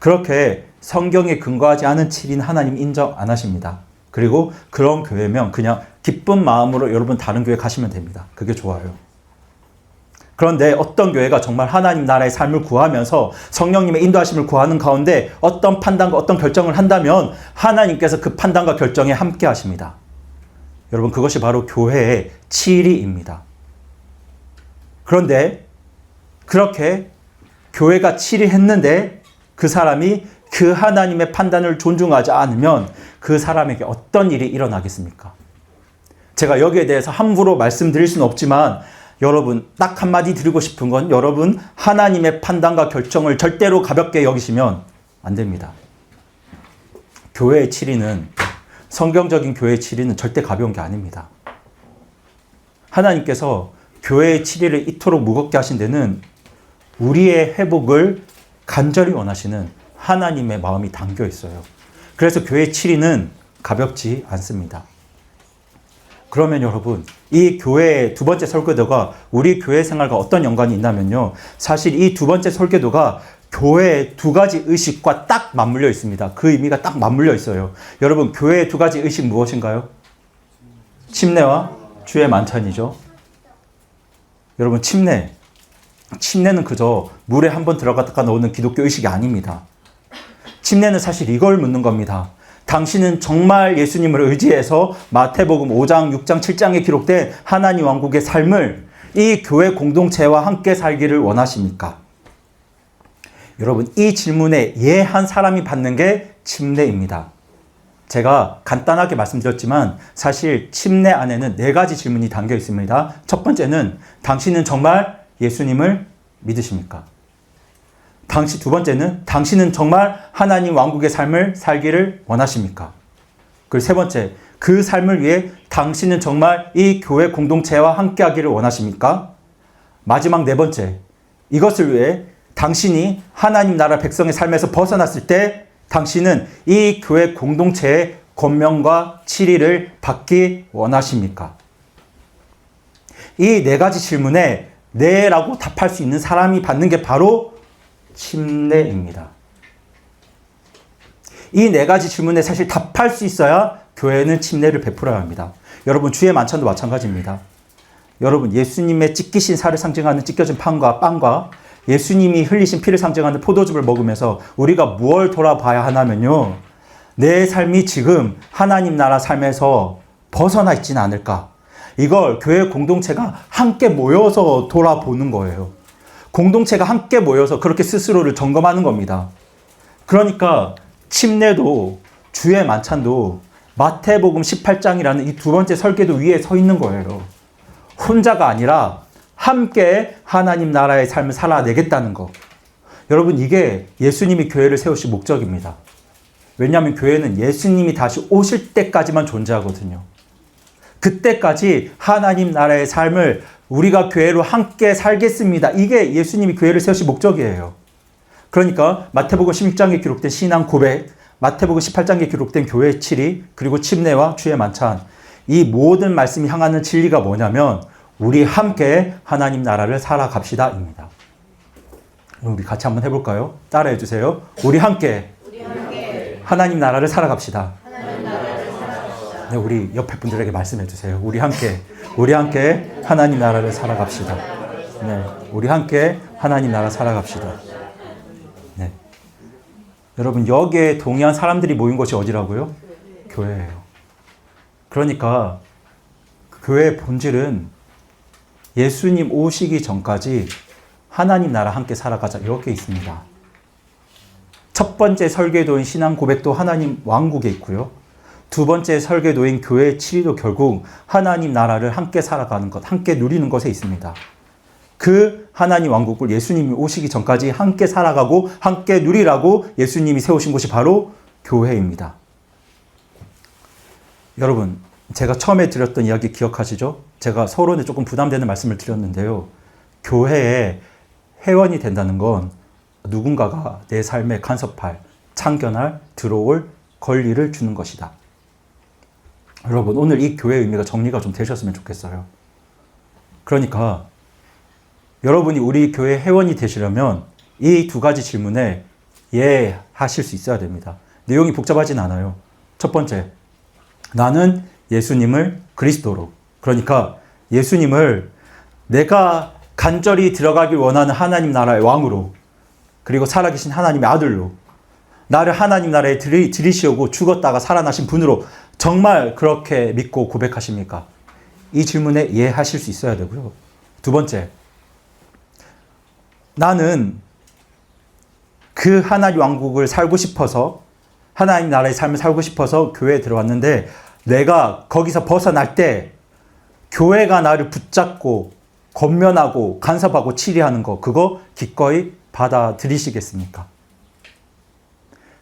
그렇게 성경에 근거하지 않은 치리는 하나님 인정 안 하십니다. 그리고 그런 교회면 그냥 기쁜 마음으로 여러분 다른 교회 가시면 됩니다. 그게 좋아요. 그런데 어떤 교회가 정말 하나님 나라의 삶을 구하면서 성령님의 인도하심을 구하는 가운데 어떤 판단과 어떤 결정을 한다면 하나님께서 그 판단과 결정에 함께 하십니다. 여러분, 그것이 바로 교회의 치리입니다. 그런데 그렇게 교회가 치리했는데 그 사람이 그 하나님의 판단을 존중하지 않으면 그 사람에게 어떤 일이 일어나겠습니까? 제가 여기에 대해서 함부로 말씀드릴 수는 없지만 여러분, 딱 한마디 드리고 싶은 건 여러분, 하나님의 판단과 결정을 절대로 가볍게 여기시면 안 됩니다. 교회의 치리는, 성경적인 교회의 치리는 절대 가벼운 게 아닙니다. 하나님께서 교회의 치리를 이토록 무겁게 하신 데는 우리의 회복을 간절히 원하시는 하나님의 마음이 담겨 있어요. 그래서 교회의 치리는 가볍지 않습니다. 그러면 여러분, 이 교회의 두 번째 설교도가 우리 교회 생활과 어떤 연관이 있냐면요. 사실 이 두 번째 설교도가 교회의 두 가지 의식과 딱 맞물려 있습니다. 그 의미가 딱 맞물려 있어요. 여러분, 교회의 두 가지 의식 무엇인가요? 침례와 주의 만찬이죠. 여러분, 침례는 그저 물에 한번 들어갔다가 나오는 기독교 의식이 아닙니다. 침례는 사실 이걸 묻는 겁니다. 당신은 정말 예수님을 의지해서 마태복음 5장, 6장, 7장에 기록된 하나님 왕국의 삶을 이 교회 공동체와 함께 살기를 원하십니까? 여러분, 이 질문에 예 한 사람이 받는 게 침례입니다. 제가 간단하게 말씀드렸지만 사실 침례 안에는 네 가지 질문이 담겨 있습니다. 첫 번째는 당신은 정말 예수님을 믿으십니까? 두 번째는 당신은 정말 하나님 왕국의 삶을 살기를 원하십니까? 그리고 세 번째, 그 삶을 위해 당신은 정말 이 교회 공동체와 함께 하기를 원하십니까? 마지막 네 번째, 이것을 위해 당신이 하나님 나라 백성의 삶에서 벗어났을 때 당신은 이 교회 공동체의 권면과 치리를 받기 원하십니까? 이 네 가지 질문에 네라고 답할 수 있는 사람이 받는 게 바로 침례입니다. 이 네 가지 질문에 사실 답할 수 있어야 교회는 침례를 베풀어야 합니다. 여러분, 주의 만찬도 마찬가지입니다. 여러분, 예수님의 찢기신 살을 상징하는 찢겨진 빵과 예수님이 흘리신 피를 상징하는 포도즙을 먹으면서 우리가 무엇을 돌아봐야 하냐면요, 내 삶이 지금 하나님 나라 삶에서 벗어나 있지는 않을까. 이걸 교회 공동체가 함께 모여서 돌아보는 거예요. 공동체가 함께 모여서 그렇게 스스로를 점검하는 겁니다. 그러니까 침례도 주의 만찬도 마태복음 18장이라는 이 두 번째 설계도 위에 서 있는 거예요. 혼자가 아니라 함께 하나님 나라의 삶을 살아내겠다는 거. 여러분, 이게 예수님이 교회를 세우신 목적입니다. 왜냐하면 교회는 예수님이 다시 오실 때까지만 존재하거든요. 그때까지 하나님 나라의 삶을 우리가 교회로 함께 살겠습니다. 이게 예수님이 교회를 세우신 목적이에요. 그러니까 마태복음 16장에 기록된 신앙 고백, 마태복음 18장에 기록된 교회의 치리, 그리고 침례와 주의 만찬, 이 모든 말씀이 향하는 진리가 뭐냐면 우리 함께 하나님 나라를 살아갑시다 입니다. 우리 같이 한번 해볼까요? 따라해 주세요. 우리 함께 하나님 나라를 살아갑시다. 네, 우리 옆에 분들에게 말씀해 주세요. 우리 함께 하나님 나라를 살아갑시다. 네, 우리 함께 하나님 나라 살아갑시다. 네, 여러분, 여기에 동의한 사람들이 모인 곳이 어디라고요? 교회예요. 그러니까 교회의 본질은 예수님 오시기 전까지 하나님 나라 함께 살아가자, 이렇게 있습니다. 첫 번째 설계도인 신앙 고백도 하나님 왕국에 있고요. 두 번째 설계도인 교회의 치리도 결국 하나님 나라를 함께 살아가는 것, 함께 누리는 것에 있습니다. 그 하나님 왕국을 예수님이 오시기 전까지 함께 살아가고 함께 누리라고 예수님이 세우신 곳이 바로 교회입니다. 여러분, 제가 처음에 드렸던 이야기 기억하시죠? 제가 서론에 조금 부담되는 말씀을 드렸는데요. 교회에 회원이 된다는 건 누군가가 내 삶에 간섭할, 참견할, 들어올 권리를 주는 것이다. 여러분, 오늘 이 교회의 의미가 정리가 좀 되셨으면 좋겠어요. 그러니까 여러분이 우리 교회 회원이 되시려면 이 두 가지 질문에 예 하실 수 있어야 됩니다. 내용이 복잡하진 않아요. 첫 번째, 나는 예수님을 그리스도로, 그러니까 예수님을 내가 간절히 들어가길 원하는 하나님 나라의 왕으로, 그리고 살아계신 하나님의 아들로, 나를 하나님 나라에 들이시오고 죽었다가 살아나신 분으로 정말 그렇게 믿고 고백하십니까? 이 질문에 예 하실 수 있어야 되고요. 두 번째, 나는 그 하나님 왕국을 살고 싶어서, 하나님 나라의 삶을 살고 싶어서 교회에 들어왔는데 내가 거기서 벗어날 때 교회가 나를 붙잡고 권면하고 간섭하고 치리하는 거, 그거 기꺼이 받아들이시겠습니까?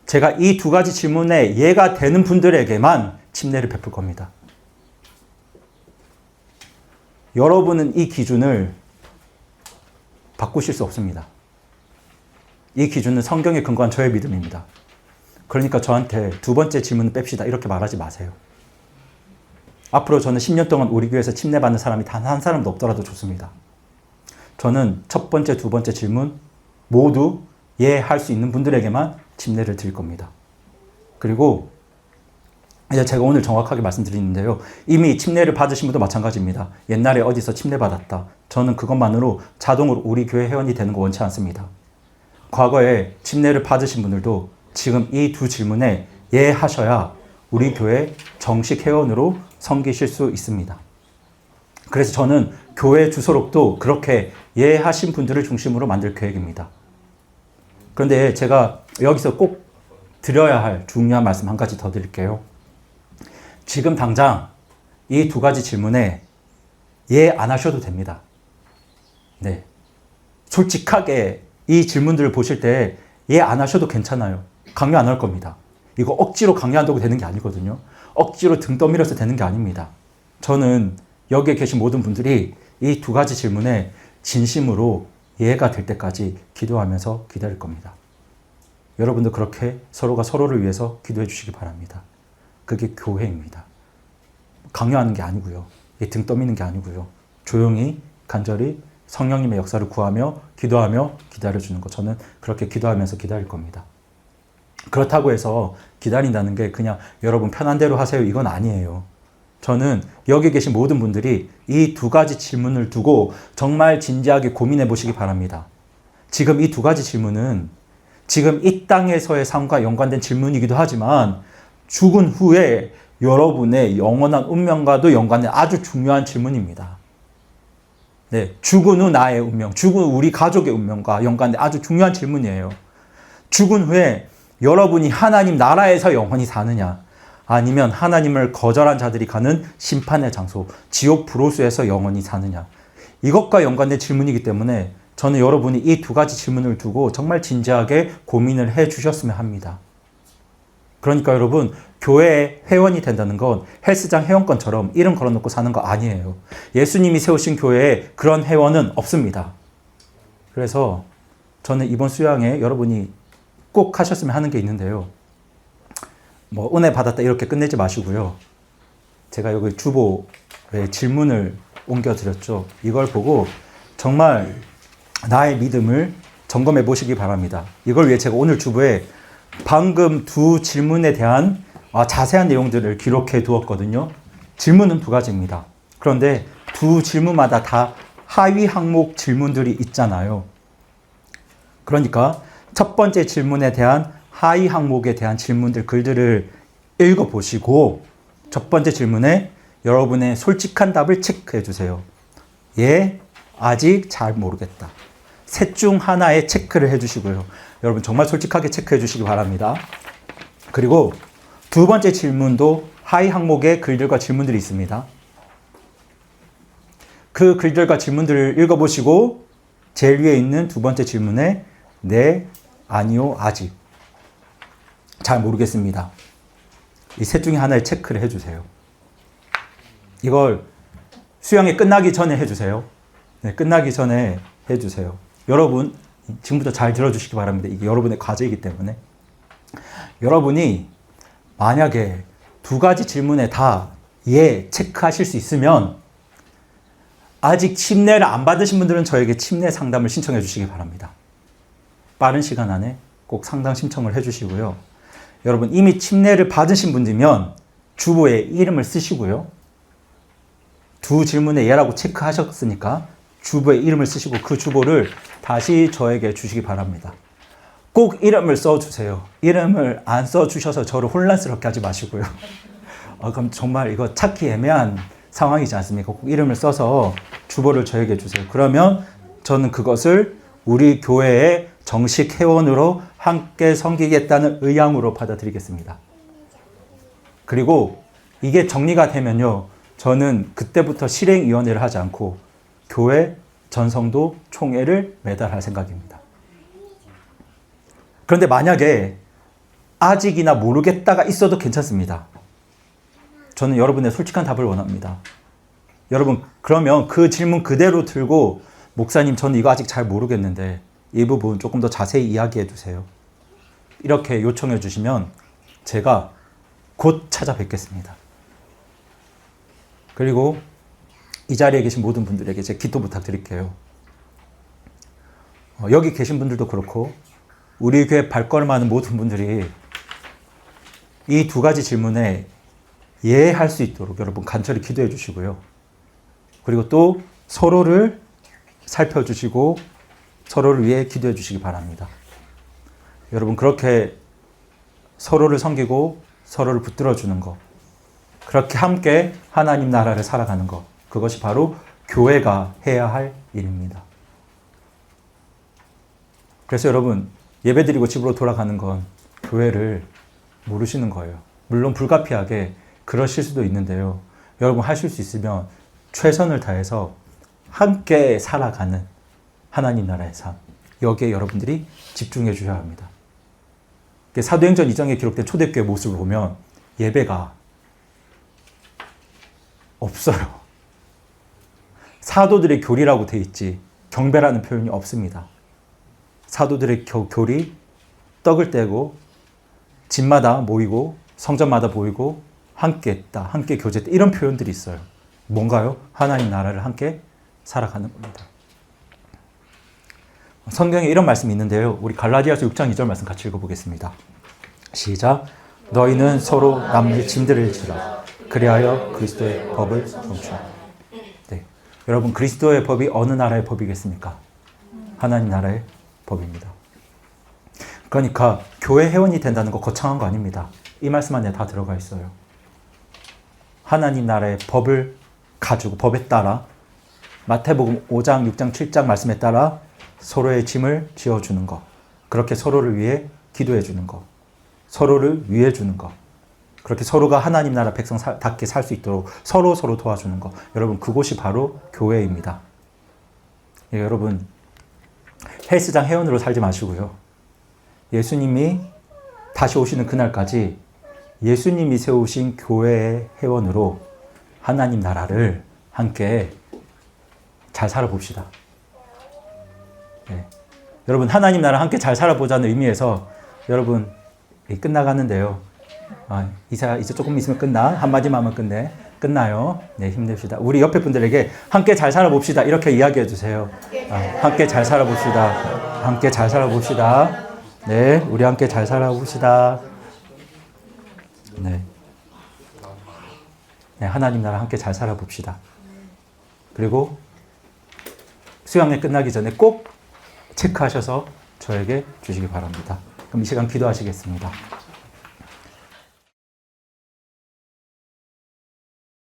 제가 이 두 가지 질문에 예가 되는 분들에게만 침례를 베풀 겁니다. 여러분은 이 기준을 바꾸실 수 없습니다. 이 기준은 성경에 근거한 저의 믿음입니다. 그러니까 저한테 두 번째 질문을 뺍시다 이렇게 말하지 마세요. 앞으로 저는 10년 동안 우리 교회에서 침례받는 사람이 단 한 사람도 없더라도 좋습니다. 저는 첫 번째, 두 번째 질문 모두 예 할 수 있는 분들에게만 침례를 드릴 겁니다. 그리고 이제 제가 오늘 정확하게 말씀드리는데요. 이미 침례를 받으신 분도 마찬가지입니다. 옛날에 어디서 침례 받았다. 저는 그것만으로 자동으로 우리 교회 회원이 되는 거 원치 않습니다. 과거에 침례를 받으신 분들도 지금 이 두 질문에 예 하셔야 우리 교회 정식 회원으로 섬기실 수 있습니다. 그래서 저는 교회 주소록도 그렇게 예 하신 분들을 중심으로 만들 계획입니다. 그런데 제가 여기서 꼭 드려야 할 중요한 말씀 한 가지 더 드릴게요. 지금 당장 이 두 가지 질문에 예 안 하셔도 됩니다. 네. 솔직하게 이 질문들을 보실 때 예 안 하셔도 괜찮아요. 강요 안 할 겁니다. 이거 억지로 강요한다고 되는 게 아니거든요. 억지로 등 떠밀어서 되는 게 아닙니다. 저는 여기에 계신 모든 분들이 이 두 가지 질문에 진심으로 예가 될 때까지 기도하면서 기다릴 겁니다. 여러분도 그렇게 서로가 서로를 위해서 기도해 주시기 바랍니다. 그게 교회입니다. 강요하는 게 아니고요. 등 떠미는 게 아니고요. 조용히 간절히 성령님의 역사를 구하며 기도하며 기다려주는 것. 저는 그렇게 기도하면서 기다릴 겁니다. 그렇다고 해서 기다린다는 게 그냥 여러분 편한 대로 하세요 이건 아니에요. 저는 여기 계신 모든 분들이 이 두 가지 질문을 두고 정말 진지하게 고민해 보시기 바랍니다. 지금 이 두 가지 질문은 지금 이 땅에서의 삶과 연관된 질문이기도 하지만 죽은 후에 여러분의 영원한 운명과도 연관된 아주 중요한 질문입니다. 네, 죽은 후 나의 운명, 죽은 후 우리 가족의 운명과 연관된 아주 중요한 질문이에요. 죽은 후에 여러분이 하나님 나라에서 영원히 사느냐, 아니면 하나님을 거절한 자들이 가는 심판의 장소, 지옥 불호수에서 영원히 사느냐. 이것과 연관된 질문이기 때문에 저는 여러분이 이 두 가지 질문을 두고 정말 진지하게 고민을 해 주셨으면 합니다. 그러니까 여러분, 교회에 회원이 된다는 건 헬스장 회원권처럼 이름 걸어놓고 사는 거 아니에요. 예수님이 세우신 교회에 그런 회원은 없습니다. 그래서 저는 이번 수양에 여러분이 꼭 하셨으면 하는 게 있는데요. 뭐 은혜 받았다 이렇게 끝내지 마시고요. 제가 여기 주보에 질문을 옮겨드렸죠. 이걸 보고 정말 나의 믿음을 점검해 보시기 바랍니다. 이걸 위해 제가 오늘 주보에 방금 두 질문에 대한 자세한 내용들을 기록해 두었거든요. 질문은 두 가지입니다. 그런데 두 질문마다 다 하위 항목 질문들이 있잖아요. 그러니까 첫 번째 질문에 대한 하위 항목에 대한 질문들 글들을 읽어보시고 첫 번째 질문에 여러분의 솔직한 답을 체크해 주세요. 예, 아직 잘 모르겠다. 셋 중 하나에 체크를 해주시고요. 여러분 정말 솔직하게 체크해 주시기 바랍니다. 그리고 두 번째 질문도 하위 항목에 글들과 질문들이 있습니다. 그 글들과 질문들을 읽어보시고 제일 위에 있는 두 번째 질문에 네, 아니요, 아직, 잘 모르겠습니다. 이 셋 중에 하나에 체크를 해주세요. 이걸 수양이 끝나기 전에 해주세요. 네, 끝나기 전에 해주세요. 여러분 지금부터 잘 들어주시기 바랍니다. 이게 여러분의 과제이기 때문에. 여러분이 만약에 두 가지 질문에 다 예 체크하실 수 있으면 아직 침례를 안 받으신 분들은 저에게 침례 상담을 신청해 주시기 바랍니다. 빠른 시간 안에 꼭 상담 신청을 해주시고요. 여러분 이미 침례를 받으신 분들이면 주보에 이름을 쓰시고요. 두 질문에 예라고 체크하셨으니까 주보에 이름을 쓰시고 그 주보를 다시 저에게 주시기 바랍니다. 꼭 이름을 써주세요. 이름을 안 써주셔서 저를 혼란스럽게 하지 마시고요. 그럼 정말 이거 찾기 애매한 상황이지 않습니까? 꼭 이름을 써서 주보를 저에게 주세요. 그러면 저는 그것을 우리 교회의 정식 회원으로 함께 섬기겠다는 의향으로 받아들이겠습니다. 그리고 이게 정리가 되면요. 저는 그때부터 실행위원회를 하지 않고 교회 전성도 총회를 매달 할 생각입니다. 그런데 만약에 아직이나 모르겠다가 있어도 괜찮습니다. 저는 여러분의 솔직한 답을 원합니다. 여러분 그러면 그 질문 그대로 들고 목사님 저는 이거 아직 잘 모르겠는데 이 부분 조금 더 자세히 이야기해 주세요. 이렇게 요청해 주시면 제가 곧 찾아뵙겠습니다. 그리고 이 자리에 계신 모든 분들에게 제 기도 부탁드릴게요. 여기 계신 분들도 그렇고 우리 교회 발걸음하는 모든 분들이 이 두 가지 질문에 예할 수 있도록 여러분 간절히 기도해 주시고요. 그리고 또 서로를 살펴주시고 서로를 위해 기도해 주시기 바랍니다. 여러분 그렇게 서로를 섬기고 서로를 붙들어 주는 것, 그렇게 함께 하나님 나라를 살아가는 것, 그것이 바로 교회가 해야 할 일입니다. 그래서 여러분 예배드리고 집으로 돌아가는 건 교회를 모르시는 거예요. 물론 불가피하게 그러실 수도 있는데요. 여러분 하실 수 있으면 최선을 다해서 함께 살아가는 하나님 나라의 삶, 여기에 여러분들이 집중해 주셔야 합니다. 사도행전 2장에 기록된 초대교회 모습을 보면 예배가 없어요. 사도들의 교리라고 돼 있지 경배라는 표현이 없습니다. 사도들의 교리, 떡을 떼고 집마다 모이고 성전마다 모이고 함께 했다, 함께 교제했다, 이런 표현들이 있어요. 뭔가요? 하나님 나라를 함께 살아가는 겁니다. 성경에 이런 말씀이 있는데요. 우리 갈라디아서 6장 2절 말씀 같이 읽어보겠습니다. 시작. 너희는 서로 남의 짐들을 지라 그리하여 그리스도의 법을 성취하라. 네. 여러분 그리스도의 법이 어느 나라의 법이겠습니까? 하나님 나라의 법입니다. 그러니까 교회 회원이 된다는 거 거창한 거 아닙니다. 이 말씀 안에 다 들어가 있어요. 하나님 나라의 법을 가지고 법에 따라 마태복음 5장, 6장, 7장 말씀에 따라 서로의 짐을 지어주는 것, 그렇게 서로를 위해 기도해 주는 것, 서로를 위해 주는 것, 그렇게 서로가 하나님 나라 백성답게 살 수 있도록 서로 도와주는 것, 여러분 그곳이 바로 교회입니다. 예, 여러분 헬스장 회원으로 살지 마시고요. 예수님이 다시 오시는 그날까지 예수님이 세우신 교회의 회원으로 하나님 나라를 함께 잘 살아봅시다. 네. 여러분 하나님 나라 함께 잘 살아보자는 의미에서 여러분 끝나가는데요. 이제 조금 있으면 끝나. 한마디만 하면 끝나요. 네, 힘냅시다. 우리 옆에 분들에게 함께 잘 살아봅시다. 이렇게 이야기해 주세요. 함께 잘 살아봅시다. 함께 잘 살아봅시다. 네, 우리 함께 잘 살아봅시다. 네. 네, 하나님 나라 함께 잘 살아봅시다. 그리고 수양회 끝나기 전에 꼭 체크하셔서 저에게 주시기 바랍니다. 그럼 이 시간 기도하시겠습니다.